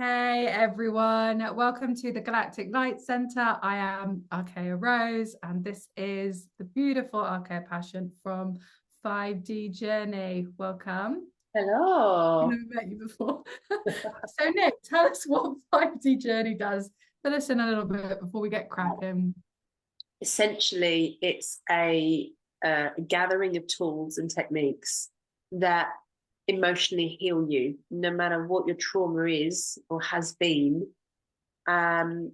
Hey everyone, welcome to the Galactic Light Center. I am Archeia Rose, and this is the beautiful Archeia Passion from 5D Journey. Welcome. I've Hello. never met you before. So, Nick, tell us what 5D Journey does. Fill us in a little bit before we get cracking. Essentially, it's a gathering of tools and techniques that emotionally heal you, no matter what your trauma is or has been. Um,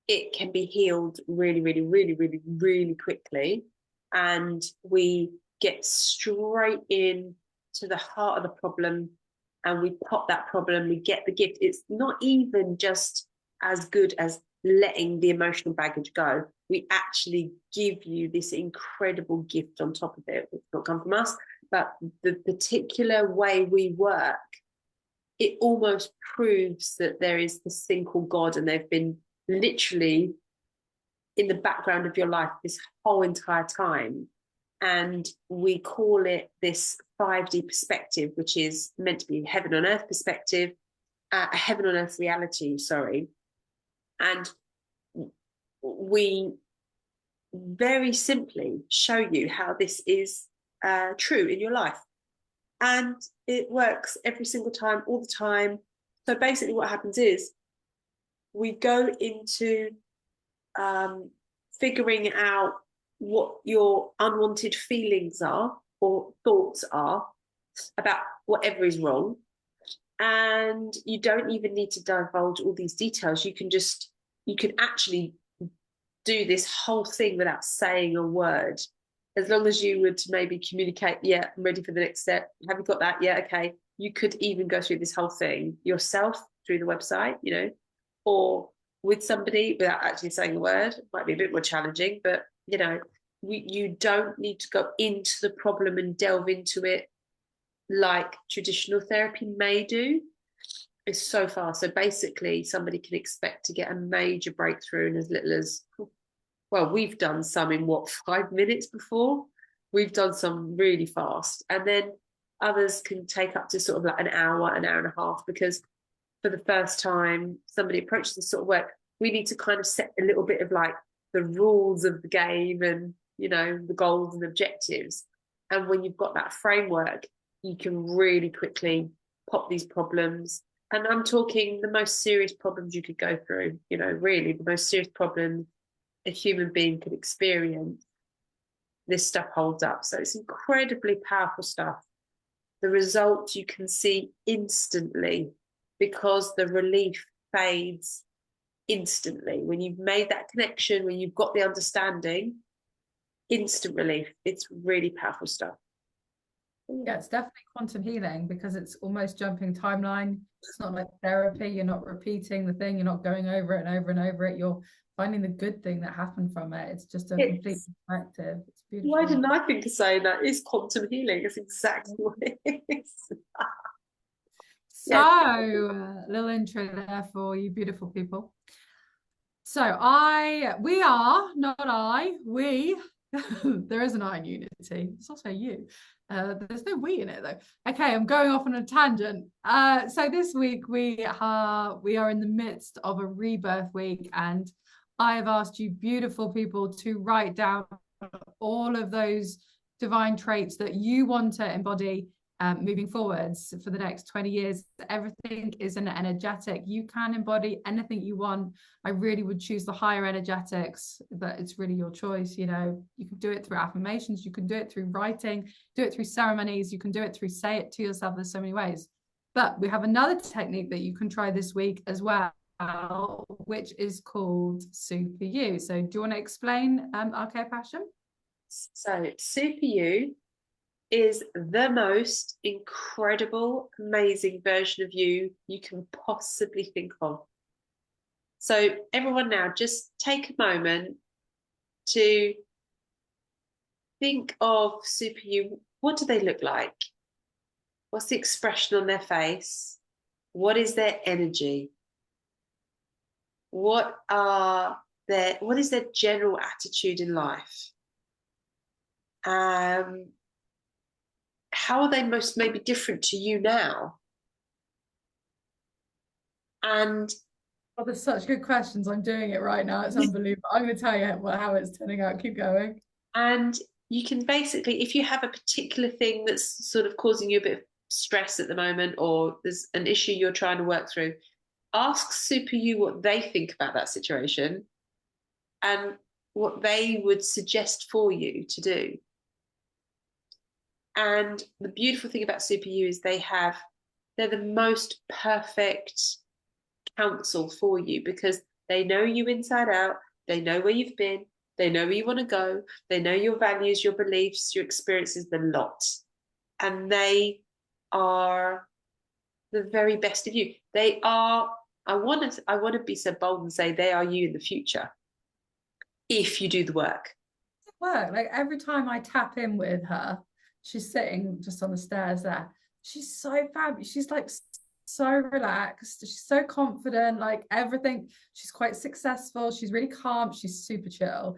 it can be healed really, really, really, really, really quickly. And we get straight in to the heart of the problem and we pop that problem, we get the gift. It's not even just as good as letting the emotional baggage go. We actually give you this incredible gift on top of it. It's not come from us, but the particular way we work, it almost proves that there is this thing called God, and they've been literally in the background of your life this whole entire time. And we call it this 5D perspective, which is meant to be heaven on earth perspective, a heaven on earth reality, sorry. And we very simply show you how this is true in your life. And it works every single time, all the time. So basically, what happens is we go into figuring out what your unwanted feelings are or thoughts are about whatever is wrong. And you don't even need to divulge all these details. You can actually do this whole thing without saying a word. As long as you would maybe communicate, yeah, I'm ready for the next step. Have you got that? Yeah, okay. You could even go through this whole thing yourself through the website, or with somebody without actually saying a word. It might be a bit more challenging, but you don't need to go into the problem and delve into it like traditional therapy may do. It's so far. So basically, somebody can expect to get a major breakthrough in as little as, well, we've done some in 5 minutes before. We've done some really fast. And then others can take up to sort of like an hour and a half, because for the first time somebody approaches this sort of work, we need to kind of set a little bit of like the rules of the game and, the goals and objectives. And when you've got that framework, you can really quickly pop these problems. And I'm talking the most serious problems you could go through, really the most serious problems a human being could experience. This stuff holds up. So it's incredibly powerful stuff. The results you can see instantly because the relief fades instantly. When you've made that connection, when you've got the understanding, instant relief. It's really powerful stuff. Yeah, it's definitely quantum healing because it's almost jumping timeline. It's not like therapy. You're not repeating the thing. You're not going over it and over and over it. You're finding the good thing that happened from it. It's just a complete It's perspective. It's Why beautiful. didn't I think of saying that? It's quantum healing. It's exactly what it is. So, Yes. a little intro there for you beautiful people. So, we, there is an I in unity. It's also you. There's no we in it though. Okay, I'm going off on a tangent. So this week we are in the midst of a rebirth week, and I have asked you beautiful people to write down all of those divine traits that you want to embody moving forwards for the next 20 years. Everything is an energetic. You can embody anything you want. I really would choose the higher energetics, but it's really your choice. You can do it through affirmations, you can do it through writing, do it through ceremonies, you can do it through say it to yourself. There's so many ways. But we have another technique that you can try this week as well, which is called Super You. So do you want to explain Archeia Passion? So, Super You is the most incredible, amazing version of you can possibly think of. So, everyone now, just take a moment to think of Super You. What do they look like? What's the expression on their face? What is their energy? What is their general attitude in life? Um, how are they most maybe different to you now? And Oh, there's such good questions. I'm doing it right now. It's unbelievable. I'm going to tell you how it's turning out. Keep going. and you can basically, if you have a particular thing that's sort of causing you a bit of stress at the moment, or there's an issue you're trying to work through, ask Super You what they think about that situation and what they would suggest for you to do. And the beautiful thing about Super You is they're the most perfect counsel for you, because they know you inside out, they know where you've been, they know where you want to go, they know your values, your beliefs, your experiences, the lot. And they are the very best of you. They are, I want to be so bold and say they are you in the future, if you do the work. Work. Like every time I tap in with her, she's sitting just on the stairs there. She's so fabulous. She's like so relaxed. She's so confident, like everything. She's quite successful. She's really calm. She's super chill.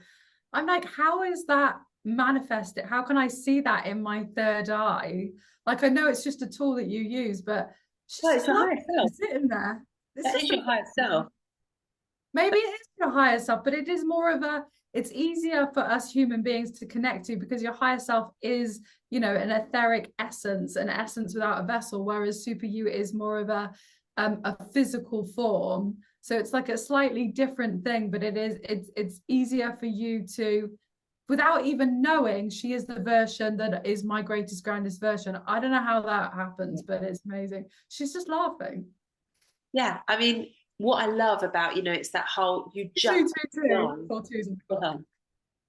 I'm like, how is that manifested? How can I see that in my third eye? Like, I know it's just a tool that you use, but she's Well, it's just your lovely higher self. sitting there. It's That just is your higher self. maybe it is your higher self, but it is more of a, it's easier for us human beings to connect to, because your higher self is, you know, an etheric essence, an essence without a vessel, whereas super you is more of a physical form. So it's like a slightly different thing, but it's easier for you to, without even knowing, she is the version that is my greatest, grandest version. I don't know how that happens, but it's amazing. She's just laughing. Yeah, I mean, what I love about, it's that whole, you just know. Four twos on the clock. uh,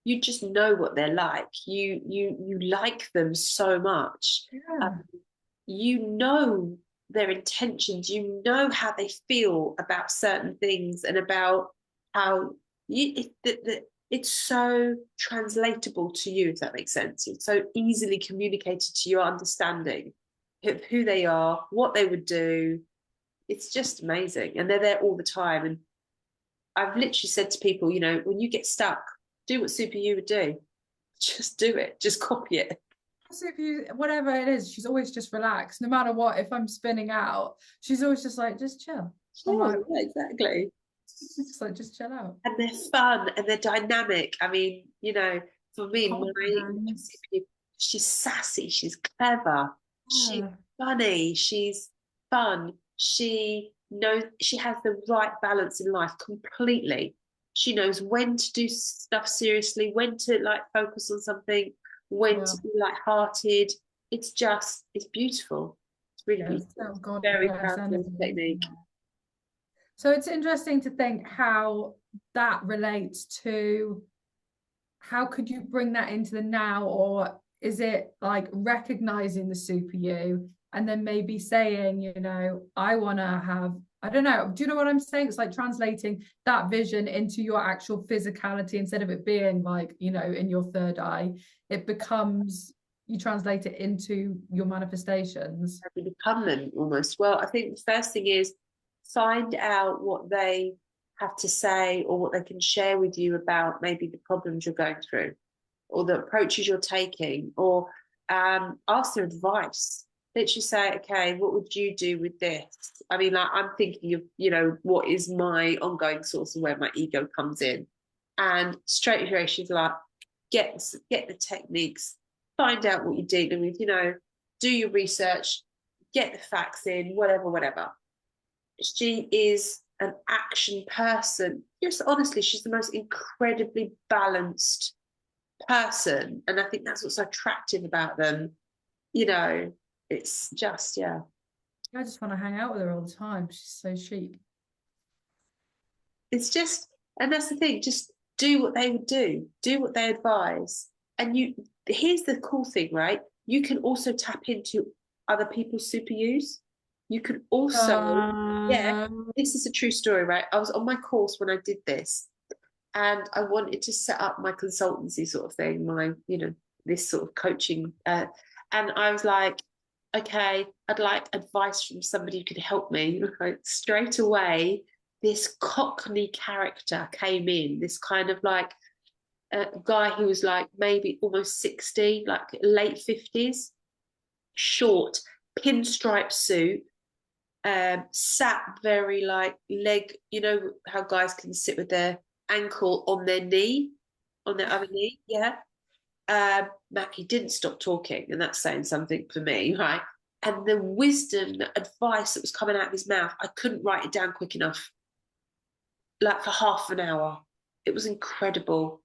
you just know what they're like. You like them so much. Yeah. Um, you know their intentions. You know how they feel about certain things, and about how it's so translatable to you, if that makes sense. It's so easily communicated to your understanding of who they are, what they would do. It's just amazing, and they're there all the time. And I've literally said to people, when you get stuck, do what Super You would do. Just do it. Just copy it. So if you, whatever it is, she's always just relaxed. No matter what, if I'm spinning out, she's always just like, just chill. I'm Sure, like, yeah, exactly. she's just like, just chill out. And they're fun and they're dynamic. I mean, for me, Confidence. she's sassy, she's clever, she's Yeah. funny, she's fun. She knows she has the right balance in life completely. She knows when to do stuff seriously, when to like focus on something, when Yeah. to be light-hearted. It's beautiful. It's really Yeah. beautiful. Oh God, Very yes, proud of this technique. so it's interesting to think how that relates to, how could you bring that into the now, or is it like recognizing the super you and then maybe saying, I want to have, I don't know, do you know what I'm saying? It's like translating that vision into your actual physicality, instead of it being like, in your third eye, it becomes, you translate it into your manifestations. Become them almost. Well, I think the first thing is find out what they have to say, or what they can share with you about maybe the problems you're going through, or the approaches you're taking, or ask their advice. Literally say, okay, what would you do with this? I mean, like, I'm thinking of, what is my ongoing source of where my ego comes in. And straight away, she's like, get the techniques, find out what you're dealing with, do your research, get the facts in, whatever. She is an action person. Just honestly, she's the most incredibly balanced person. And I think that's what's so attractive about them. It's just, yeah. I just want to hang out with her all the time. She's so chic. It's just, and that's the thing, just do what they would do what they advise. And here's the cool thing, right? You can also tap into other people's super use. You can also, yeah, this is a true story, right? I was on my course when I did this, and I wanted to set up my consultancy sort of thing, this sort of coaching. And I was like, okay, I'd like advice from somebody who could help me. Like, straight away, this Cockney character came in, this kind of like a guy who was like maybe almost 60, like late 50s, short, pinstripe suit, Sat very like leg, you know how guys can sit with their ankle on their knee, on their other knee, yeah. Mackie didn't stop talking, and that's saying something for me, right? And the wisdom, the advice that was coming out of his mouth, I couldn't write it down quick enough. Like for half an hour, it was incredible.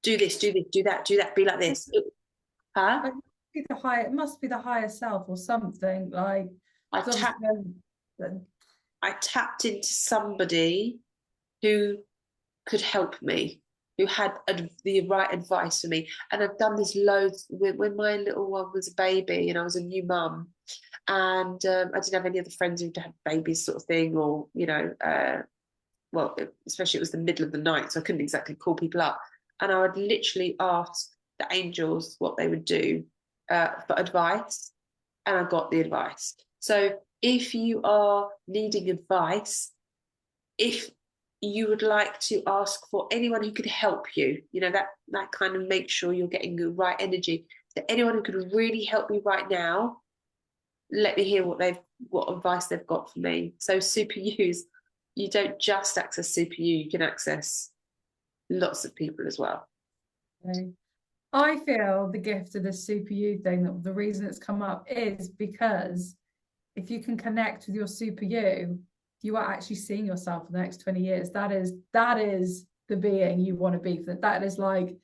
Do this, do that, be like this. Huh? It must be the higher self or something. Like, I tapped, I tapped into somebody who could help me, who had the right advice for me. And I've done this loads when my little one was a baby and I was a new mum, and I didn't have any other friends who'd had babies, sort of thing, or well, especially it was the middle of the night, so I couldn't exactly call people up. And I would literally ask the angels what they would do for advice, and I got the advice. So if you are needing advice, if you would like to ask for anyone who could help you, that kind of makes sure you're getting the right energy. So anyone who could really help me right now, let me hear what advice they've got for me. So super yous, you don't just access super you can access lots of people as well. I feel the gift of this super you thing, the reason it's come up is because if you can connect with your super you are actually seeing yourself for the next 20 years. That is the being you want to be. That is like,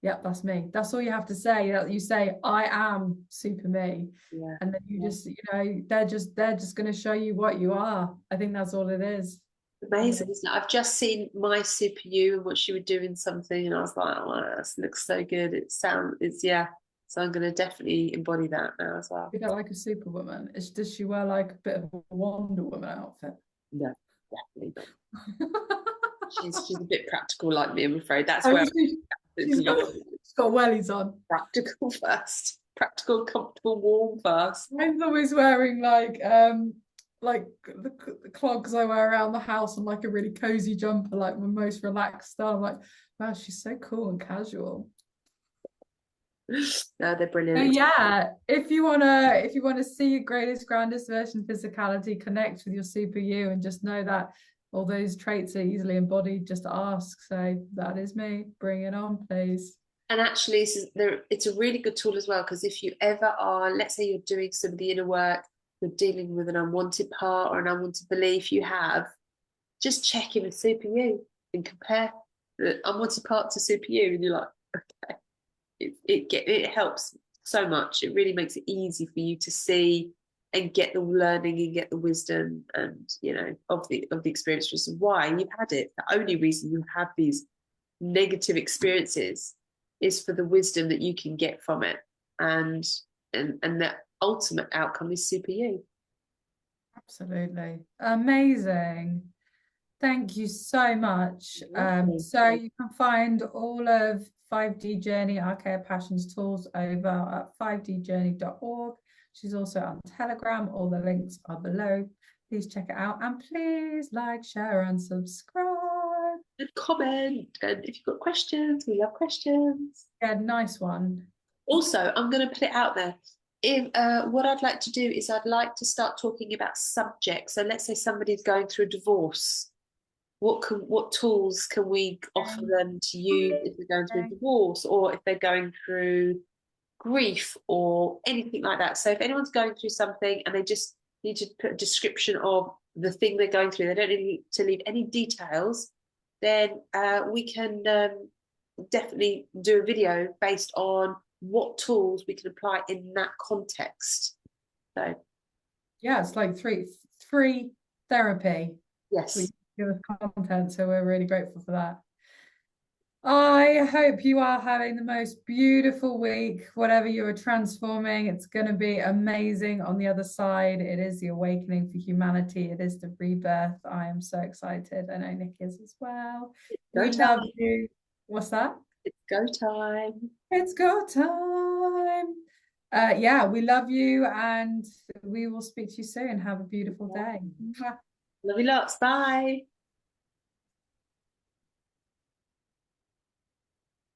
yep, that's me. That's all you have to say. You say, I am super me. Yeah. And then you just, they're just going to show you what you are. I think that's all it is. Amazing, isn't it? I've just seen my super you and what she would do in something, and I was like, oh, this looks so good. Yeah. So I'm going to definitely embody that now as well. You don't like a superwoman? Does she wear like a bit of a Wonder Woman outfit? No, definitely not. she's a bit practical like me, I'm afraid. That's where she's got wellies on. Practical first. Practical, comfortable, warm first. Mine's always wearing like the clogs I wear around the house and like a really cozy jumper, like my most relaxed style. I'm like, wow, she's so cool and casual. No, they're brilliant. So yeah, if you wanna see your greatest, grandest version physicality, connect with your super you and just know that all those traits are easily embodied. Just ask. So that is me. Bring it on, please. And actually, it's a really good tool as well, because if you ever are, let's say you're doing some of the inner work, you're dealing with an unwanted part or an unwanted belief you have, just check in with super you and compare the unwanted part to super you, and you're like, okay, it helps so much. It really makes it easy for you to see and get the learning and get the wisdom and of the experience, which is why you've had it. The only reason you have these negative experiences is for the wisdom that you can get from it, and the ultimate outcome is super you. Absolutely amazing. Thank you so much. So you can find all of 5D Journey Archeia Passion's tools over at 5djourney.org. She's also on Telegram. All the links are below. Please check it out, and please like, share, and subscribe. And comment. And if you've got questions, we love questions. Yeah, nice one. Also, I'm going to put it out there. If what I'd like to do is I'd like to start talking about subjects. So let's say somebody's going through a divorce. What tools can we offer them to use if they're going through a divorce, or if they're going through grief or anything like that? So if anyone's going through something and they just need to put a description of the thing they're going through, they don't need to leave any details, then we can definitely do a video based on what tools we can apply in that context. So yeah, it's like free therapy. Yes. With content, so we're really grateful for that. I hope you are having the most beautiful week, whatever you are transforming. It's going to be amazing on the other side. It is the awakening for humanity. It is the rebirth. I am so excited. I know Nick is as well. We love you. What's that? It's go time. It's go time. Yeah, we love you, and we will speak to you soon. Have a beautiful day. Love you lots. Bye.